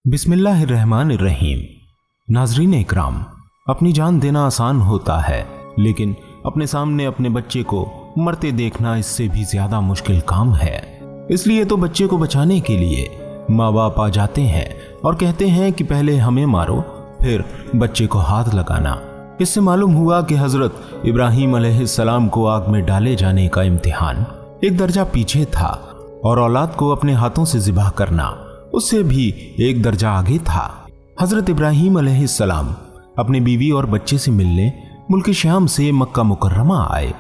बिस्मिल्लाहिर्रहमानिर्रहीम। नाज़रीन इकराम, अपनी जान देना आसान होता है, लेकिन अपने सामने अपने बच्चे को मरते देखना इससे भी ज्यादा मुश्किल काम है। इसलिए तो बच्चे को बचाने के लिए माँ बाप आ जाते हैं और कहते हैं कि पहले हमें मारो फिर बच्चे को हाथ लगाना। इससे मालूम हुआ कि हजरत इब्राहीम अलैहिस्सलाम को आग में डाले जाने का इम्तिहान एक दर्जा पीछे था और औलाद को अपने हाथों से ज़िबह करना उससे भी एक दर्जा आगे था। हजरत इब्राहीम अलैहिस्सलाम अपनी बीवी और बच्चे से मिलने मुल्क शाम से मक्का मुकर्रमा आए।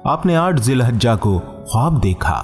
आपने 8 ज़िलहज्जा को ख्वाब देखा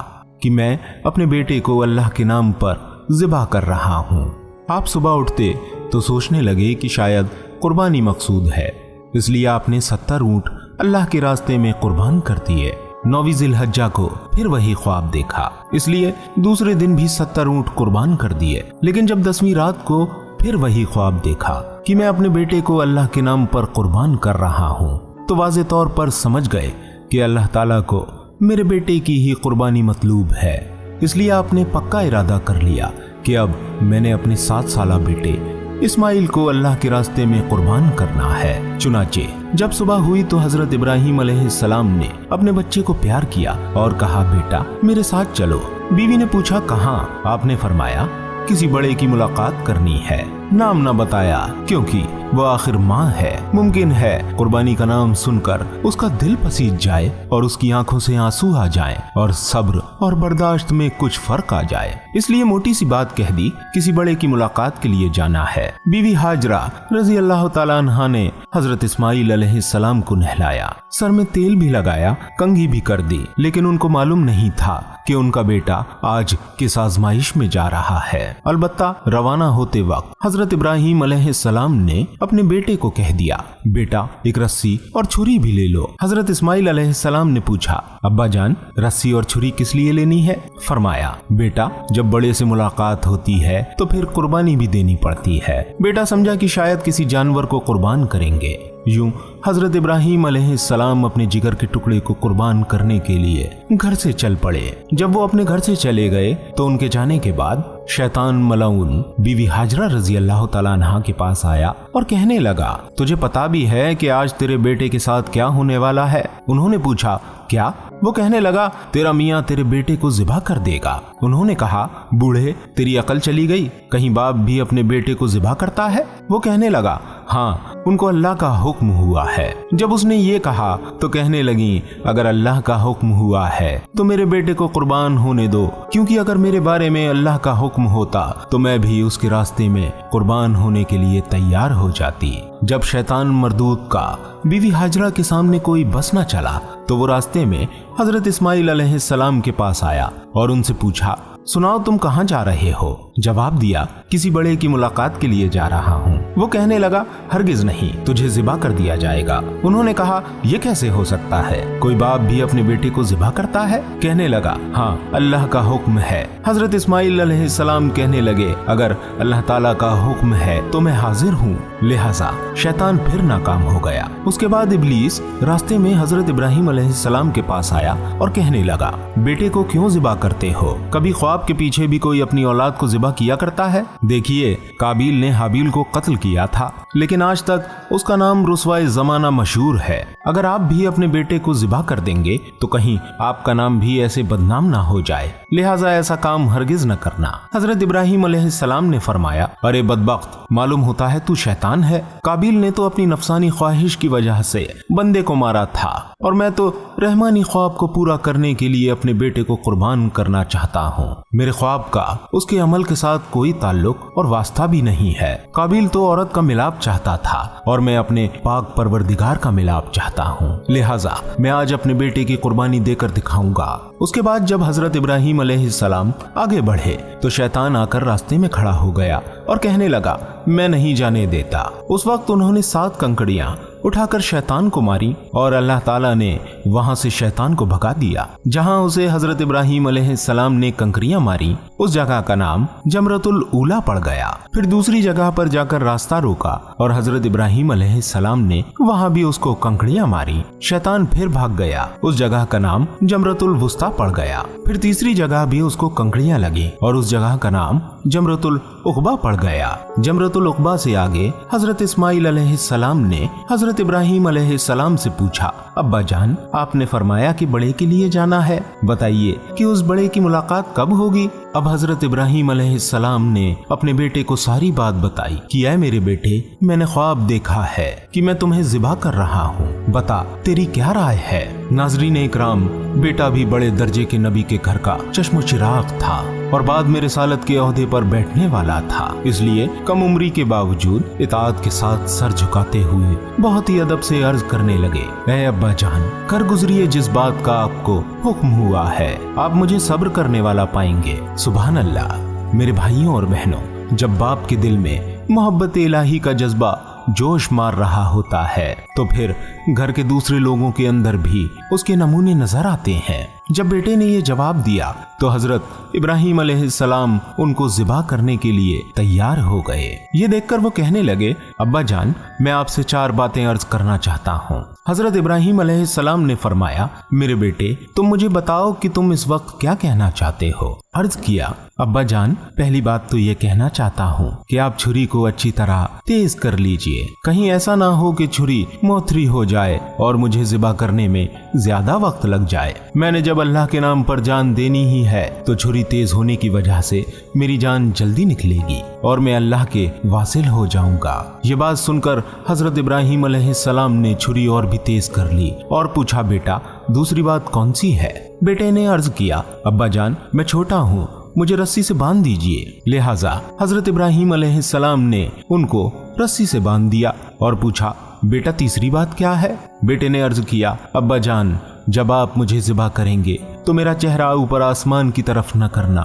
कि मैं अपने बेटे को अल्लाह के नाम पर ज़िबह कर रहा हूँ। आप सुबह उठते तो सोचने लगे कि शायद कुर्बानी मकसूद है, इसलिए आपने 70 ऊँट अल्लाह के रास्ते में कुर्बान कर दिए। 9वीं ज़िलहज्जा को फिर वही ख्वाब देखा, इसलिए दूसरे दिन भी 70 ऊँट कुर्बान कर दिए। लेकिन जब 10वीं रात को फिर वही ख्वाब देखा कि मैं अपने बेटे को अल्लाह के नाम पर कुर्बान कर रहा हूँ, तो वाज़े तौर पर समझ गए कि अल्लाह ताला को मेरे बेटे की ही कुर्बानी मतलूब है। इसलिए आपने पक्का इरादा कर लिया कि अब मैंने अपने 7 साला बेटे इस्माइल को अल्लाह के रास्ते में कुर्बान करना है। चुनाचे जब सुबह हुई तो हजरत इब्राहीम अलैहिस्सलाम ने अपने बच्चे को प्यार किया और कहा, बेटा मेरे साथ चलो। बीवी ने पूछा, कहाँ? आपने फरमाया, किसी बड़े की मुलाकात करनी है। नाम न बताया क्योंकि वो आखिर माँ है। मुमकिन है कुर्बानी का नाम सुनकर उसका दिल पसीज जाए और उसकी आंखों से आंसू आ जाएं और सब्र और बर्दाश्त में कुछ फर्क आ जाए। इसलिए मोटी सी बात कह दी, किसी बड़े की मुलाकात के लिए जाना है। बीवी हाजरा रजी अल्लाह ताला अन्हा ने हजरत इस्माइल अलैहिस्सलाम को नहलाया, सर में तेल भी लगाया, कंघी भी कर दी, लेकिन उनको मालूम नहीं था कि उनका बेटा आज किस आजमाइश में जा रहा है। अलबत्ता रवाना होते वक्त हजरत इब्राहीम अलैहिस्सलाम ने अपने बेटे को कह दिया, बेटा एक रस्सी और छुरी भी ले लो। हजरत इस्माइल अलैहिस्सलाम ने पूछा, अब्बा जान रस्सी और छुरी किस लिए लेनी है? फरमाया, बेटा जब बड़े से मुलाकात होती है तो फिर कुर्बानी भी देनी पड़ती है। बेटा समझा कि शायद किसी जानवर को कुर्बान करेंगे। यूं हजरत इब्राहीम अलैहिस्सलाम अपने जिगर के टुकड़े को कुर्बान करने के लिए घर से चल पड़े। जब वो अपने घर से चले गए तो उनके जाने के बाद शैतान मलाउन बीवी हाजरा रजी अल्लाह ताला अन्हा के पास आया और कहने लगा, तुझे पता भी है कि आज तेरे बेटे के साथ क्या होने वाला है? उन्होंने पूछा, क्या? वो कहने लगा, तेरा मियाँ तेरे बेटे को ज़िबह कर देगा। उन्होंने कहा, बूढ़े तेरी अकल चली गई, कहीं बाप भी अपने बेटे को ज़िबह करता है? वो कहने लगा, हाँ उनको अल्लाह का हुक्म हुआ है। जब उसने ये कहा तो कहने लगी, अगर अल्लाह का हुक्म हुआ है तो मेरे बेटे को कुर्बान होने दो, क्योंकि अगर मेरे बारे में अल्लाह का हुक्म होता तो मैं भी उसके रास्ते में कुर्बान होने के लिए तैयार हो जाती। जब शैतान मरदूद का बीवी हाजरा के सामने कोई बस न चला तो वो रास्ते में हजरत इस्माइल अलैहिस्सलाम के पास आया और उनसे पूछा, सुनाओ तुम कहाँ जा रहे हो? जवाब दिया, किसी बड़े की मुलाकात के लिए जा रहा हूँ। वो कहने लगा, हरगिज नहीं, तुझे ज़िबह कर दिया जाएगा। उन्होंने कहा, यह कैसे हो सकता है? कोई बाप भी अपने बेटे को ज़िबह करता है? कहने लगा, हाँ अल्लाह का हुक्म है। हजरत इस्माइल अलैहिस्सलाम कहने लगे, अगर अल्लाह ताला का हुक्म है तो मैं हाजिर हूँ। लिहाजा शैतान फिर नाकाम हो गया। उसके बाद इब्लीस रास्ते में हजरत इब्राहीम अलैहिस्सलाम के पास आया और कहने लगा, बेटे को क्यों ज़िबह करते हो? कभी ख्वाब के पीछे भी कोई अपनी औलाद को ज़िबह किया करता है? देखिए, काबिल ने हाबिल को कत्ल किया था, लेकिन आज तक उसका नाम रुसवाए ज़माना मशहूर है। अगर आप भी अपने बेटे को ज़िबह कर देंगे तो कहीं आपका नाम भी ऐसे बदनाम ना हो जाए, लिहाजा ऐसा काम हरगिज न करना। हजरत इब्राहीम अलैहिस्सलाम ने फरमाया, अरे बदबख्त, मालूम होता है तू शैतान है। काबिल ने तो अपनी नफसानी ख्वाहिश की वजह से बंदे को मारा था और मैं तो रहमानी ख्वाब को पूरा करने के लिए अपने बेटे को कुर्बान करना चाहता हूँ। मेरे ख्वाब का उसके अमल के साथ कोई ताल्लुक और वास्ता भी नहीं है। काबिल तो औरत का मिलाप चाहता था और मैं अपने पाक परवरदिगार का मिलाप चाहता हूँ, लिहाजा मैं आज अपने बेटे की कुर्बानी देकर दिखाऊंगा। उसके बाद जब हजरत इब्राहीम अलैहिस्सलाम आगे बढ़े तो शैतान आकर रास्ते में खड़ा हो गया और कहने लगा, मैं नहीं जाने देता। उस वक्त उन्होंने 7 कंकड़ियां उठाकर शैतान को मारी और अल्लाह ताला ने वहां से शैतान को भगा दिया। जहां उसे हजरत इब्राहीम अलैहिस्सलाम ने कंकरियां मारी, उस जगह का नाम जमरतुल ऊला पड़ गया। फिर दूसरी जगह पर जाकर रास्ता रोका और हजरत इब्राहिम अलैहिस्सलाम ने वहाँ भी उसको कंकड़ियां मारी। शैतान फिर भाग गया। उस जगह का नाम जमरतुल वुस्ता पड़ गया। फिर तीसरी जगह भी उसको कंकड़ियां लगी और उस जगह का नाम जमरतुल उक़बा पड़ गया। जमरतुल उक़बा से आगे हजरत इस्माइल अलैहिस्सलाम ने हजरत इब्राहिम अलैहिस्सलाम से पूछा, अब्बा जान, आपने फरमाया कि बड़े के लिए जाना है, बताइए कि उस बड़े की मुलाकात कब होगी। अब हजरत इब्राहिम अलैहिस्सलाम ने अपने बेटे को सारी बात बताई कि ऐ मेरे बेटे, मैंने ख्वाब देखा है कि मैं तुम्हें ज़िबा कर रहा हूँ, बता तेरी क्या राय है। नाज़रीन इकराम, बेटा भी बड़े दर्जे के नबी के घर का चश्मो चिराग था और बाद में रिसालत के ओहदे पर बैठने वाला था, इसलिए कम उम्री के बावजूद इताअत के साथ सर झुकाते हुए बहुत ही अदब से अर्ज करने लगे, ऐ अब्बा जान, कर गुजरिए जिस बात का आपको हुक्म हुआ है, आप मुझे सब्र करने वाला पाएंगे। सुभान अल्लाह। मेरे भाइयों और बहनों, जब बाप के दिल में मोहब्बत इलाही का जज्बा जोश मार रहा होता है तो फिर घर के दूसरे लोगों के अंदर भी उसके नमूने नजर आते हैं। जब बेटे ने ये जवाब दिया तो हजरत इब्राहिम अलैहिस्सलाम उनको ज़िबा करने के लिए तैयार हो गए। ये देखकर वो कहने लगे, अब्बा जान, मैं आपसे 4 बातें अर्ज करना चाहता हूँ। हजरत इब्राहिम अलैहिस्सलाम ने फरमाया, मेरे बेटे, तुम मुझे बताओ कि तुम इस वक्त क्या कहना चाहते हो। अर्ज किया, अब्बा जान, पहली बात तो ये कहना चाहता हूँ कि आप छुरी को अच्छी तरह तेज कर लीजिए, कहीं ऐसा ना हो कि छुरी मोथरी हो जाए और मुझे ज़िबा करने में ज्यादा वक्त लग जाए। मैंने जब अल्लाह के नाम पर जान देनी ही है तो छुरी तेज होने की वजह से मेरी जान जल्दी निकलेगी और मैं अल्लाह के वासिल हो जाऊंगा। ये बात सुनकर हजरत इब्राहिम अलैहिस्सलाम ने छुरी और भी तेज कर ली और पूछा, बेटा, दूसरी बात कौन सी है। बेटे ने अर्ज किया, अब्बा जान, मैं छोटा हूँ, मुझे रस्सी से बांध दीजिए। लिहाजा हजरत इब्राहिम अलैहिस्सलाम ने उनको रस्सी से बांध दिया और पूछा, बेटा, तीसरी बात क्या है। बेटे ने अर्ज किया, अब्बा जान, जब आप मुझे ज़िबा करेंगे तो मेरा चेहरा ऊपर आसमान की तरफ न करना,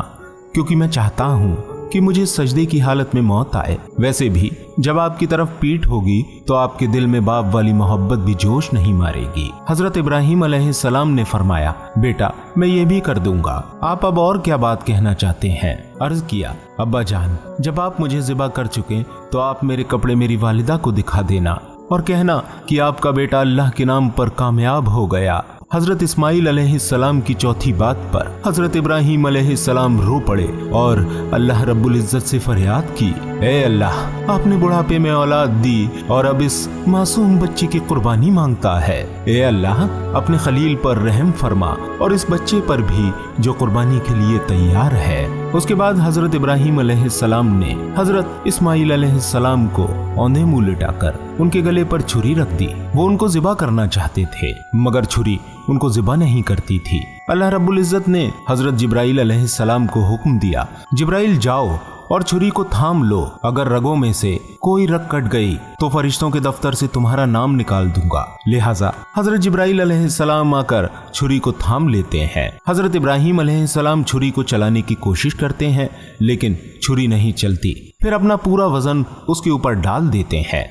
क्योंकि मैं चाहता हूँ कि मुझे सजदे की हालत में मौत आए। वैसे भी जब आपकी तरफ पीठ होगी तो आपके दिल में बाप वाली मोहब्बत भी जोश नहीं मारेगी। हजरत इब्राहिम अलैहिस्सलाम ने फरमाया, बेटा, मैं ये भी कर दूंगा, आप अब और क्या बात कहना चाहते हैं। अर्ज किया, अब्बा जान, जब आप मुझे ज़िबा कर चुके तो आप मेरे कपड़े मेरी वालिदा को दिखा देना और कहना कि आपका बेटा अल्लाह के नाम पर कामयाब हो गया। हजरत इस्माइल अलैहिस्सलाम की चौथी बात पर हजरत इब्राहिम अलैहिस्सलाम रो पड़े और अल्लाह रब्बुल इज्जत से फरियाद की, ए अल्लाह, आपने बुढ़ापे में औलाद दी और अब इस मासूम बच्चे की कुर्बानी मांगता है। ए अल्लाह, अपने खलील पर रहम फरमा और इस बच्चे पर भी जो कुर्बानी के लिए तैयार है। उसके बाद हजरत इब्राहिम अलैहिस्सलाम ने हजरत इस्माइल अलैहिस्सलाम को औंधे मुंह लिटाकर उनके गले पर छुरी रख दी। वो उनको ज़िबा करना चाहते थे मगर छुरी उनको ज़िबा नहीं करती थी। अल्लाह रब्बुल इज्जत ने हजरत जिब्राइल अलैहिस्सलाम को हुक्म दिया, जिब्राइल जाओ और छुरी को थाम लो, अगर रगों में से कोई रग कट गई तो फरिश्तों के दफ्तर से तुम्हारा नाम निकाल दूंगा। लिहाजा हजरत जिब्राइल अलैहिस्सलाम आकर छुरी को थाम लेते हैं। हजरत इब्राहिम अलैहिस्सलाम छुरी को चलाने की कोशिश करते हैं लेकिन छुरी नहीं चलती। फिर अपना पूरा वजन उसके ऊपर डाल देते हैं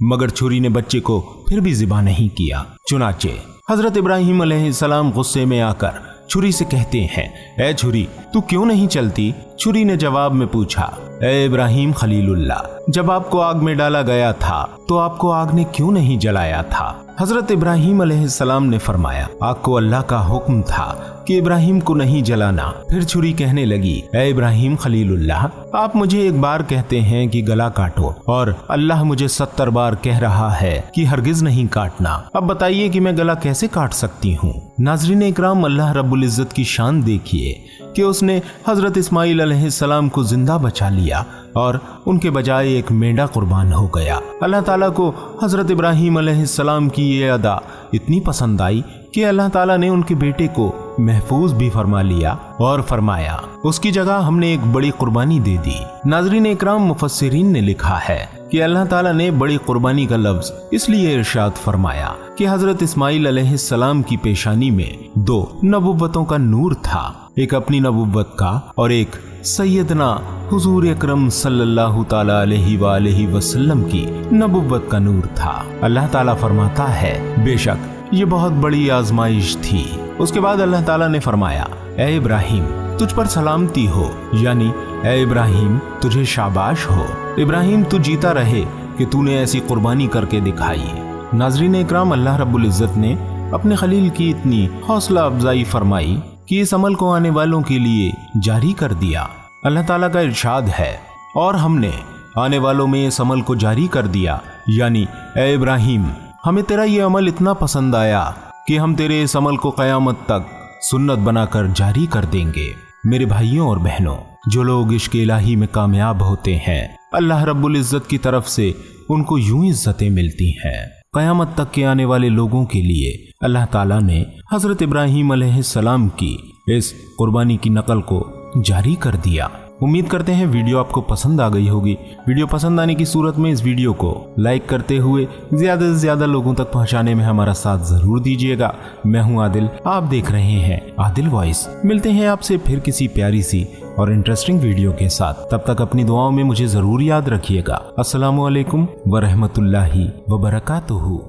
मगर छुरी ने बच्चे को फिर भी ज़िबा नहीं किया। चुनाचे हजरत इब्राहिम अलैहिस्सलाम गुस्से में आकर छुरी से कहते हैं, ए छुरी, तू क्यों नहीं चलती। छुरी ने जवाब में पूछा, ए इब्राहिम खलीलुल्लाह, जब आपको आग में डाला गया था तो आपको आग ने क्यों नहीं जलाया था। हजरत इब्राहिम अलैहिस्सलाम ने फरमाया, आग को अल्लाह का हुक्म था कि इब्राहिम को नहीं जलाना। फिर छुरी कहने लगी, ए इब्राहिम खलीलुल्लाह, आप मुझे एक बार कहते हैं कि गला काटो और अल्लाह मुझे 70 बार कह रहा है कि हरगिज नहीं काटना। अब बताइए कि मैं गला कैसे काट सकती हूँ। नाज़रीन इकराम, अल्लाह रब्बुल इज्जत की शान देखिए कि उसने हजरत इस्माइल अलैहिस्सलाम को जिंदा बचा लिया और उनके बजाय एक मेंढा कुर्बान हो गया। अल्लाह ताला को हजरत इब्राहिम अलैहिस्सलाम की ये अदा इतनी पसंद आई कि अल्लाह ताला ने उनके बेटे को महफूज भी फरमा लिया और फरमाया, उसकी जगह हमने एक बड़ी कुर्बानी दे दी। नाज़रीन इकराम, मुफस्सिरीन ने लिखा है कि अल्लाह ताला ने बड़ी कुर्बानी का लफ्ज इसलिए इरशाद फरमाया कि हजरत इस्माइल अलैहिस्सलाम की पेशानी में 2 नबुव्वतों का नूर था, एक अपनी नबुव्वत का और एक सैयदना हुजूर अकरम सल्लल्लाहु ताला अलैहि वसल्लम की नबुव्वत का नूर था। अल्लाह ताला फरमाता है, बेशक ये बहुत बड़ी आजमाइश थी। उसके बाद अल्लाह ताला ने फरमाया, ए इब्राहिम, तुझ पर सलामती हो, यानी ए इब्राहिम तुझे शाबाश हो, इब्राहिम तू जीता रहे कि तूने ऐसी कुर्बानी करके दिखाई। नाज़रीन इकराम, अल्लाह रब्बुल इज़्ज़त ने अपने खलील की इतनी हौसला अफजाई फरमाई कि इस अमल को आने वालों के लिए जारी कर दिया। अल्लाह ताला का इरशाद है, और हमने आने वालों में इस अमल को जारी कर दिया, यानी ए इब्राहिम हमें तेरा ये अमल इतना पसंद आया कि हम तेरे इस अमल को क़यामत तक सुन्नत बनाकर जारी कर देंगे। मेरे भाइयों और बहनों, जो लोग इश्क़ इलाही में कामयाब होते हैं, अल्लाह रब्बुल इज़्ज़त की तरफ से उनको यूं इज़्ज़तें मिलती हैं। क़यामत तक के आने वाले लोगों के लिए अल्लाह ताला ने हज़रत इब्राहीम अलैहिस्सलाम की इस कुर्बानी की नकल को जारी कर दिया। उम्मीद करते हैं वीडियो आपको पसंद आ गई होगी। वीडियो पसंद आने की सूरत में इस वीडियो को लाइक करते हुए ज़्यादा से ज़्यादा लोगों तक पहुंचाने में हमारा साथ ज़रूर दीजिएगा। मैं हूं आदिल, आप देख रहे हैं आदिल वॉइस। मिलते हैं आपसे फिर किसी प्यारी सी और इंटरेस्टिंग वीडियो के साथ। तब तक अपनी दुआओं में मुझे ज़रूर याद रखिएगा। अस्सलामु अलैकुम व रहमतुल्लाहि व बरकातुहू।